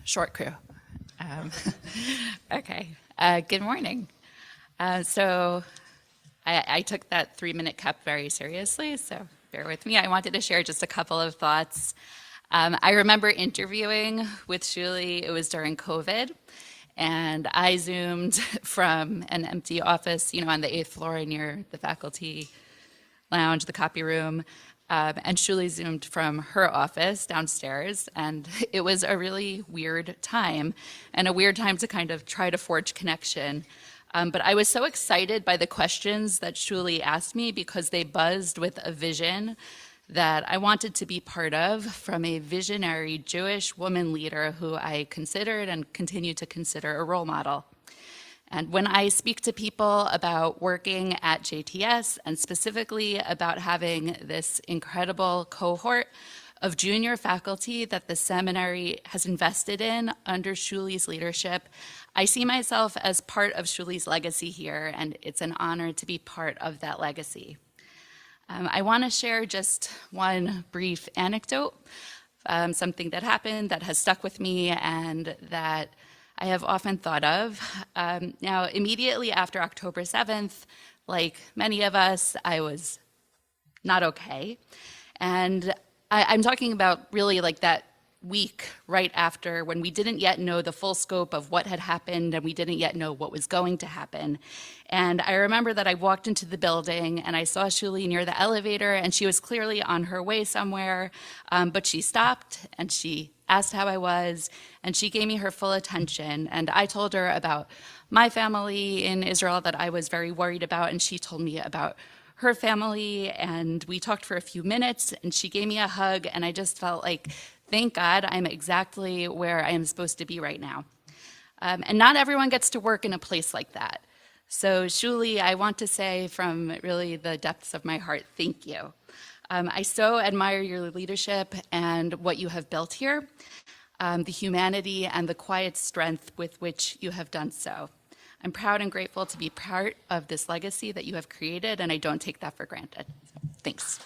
Short crew. Um, okay. Good morning. So I took that 3-minute cup very seriously, so bear with me. I wanted to share just a couple of thoughts. I remember interviewing with Shuly. It was during COVID, and I Zoomed from an empty office, on the 8th floor near the faculty lounge, the copy room, and Shuly Zoomed from her office downstairs, and it was a really weird time, and a weird time to kind of try to forge connection. But I was so excited by the questions that Shuly asked me because they buzzed with a vision that I wanted to be part of from a visionary Jewish woman leader who I considered and continue to consider a role model. And when I speak to people about working at JTS and specifically about having this incredible cohort of junior faculty that the seminary has invested in under Shuly's leadership, I see myself as part of Shuly's legacy here, and it's an honor to be part of that legacy. I want to share just one brief anecdote, something that happened that has stuck with me and that I have often thought of. Now, immediately after October 7th, like many of us, I was not okay. And I'm talking about really like that week right after when we didn't yet know the full scope of what had happened and we didn't yet know what was going to happen. And I remember that I walked into the building and I saw Shuly near the elevator, and she was clearly on her way somewhere, but she stopped and she asked how I was, and she gave me her full attention. And I told her about my family in Israel that I was very worried about, and she told me about her family, and we talked for a few minutes, and she gave me a hug, and I just felt like, thank God I'm exactly where I am supposed to be right now. And not everyone gets to work in a place like that. So Shuly, I want to say from really the depths of my heart, thank you. I so admire your leadership and what you have built here, the humanity and the quiet strength with which you have done so. I'm proud and grateful to be part of this legacy that you have created, and I don't take that for granted. Thanks.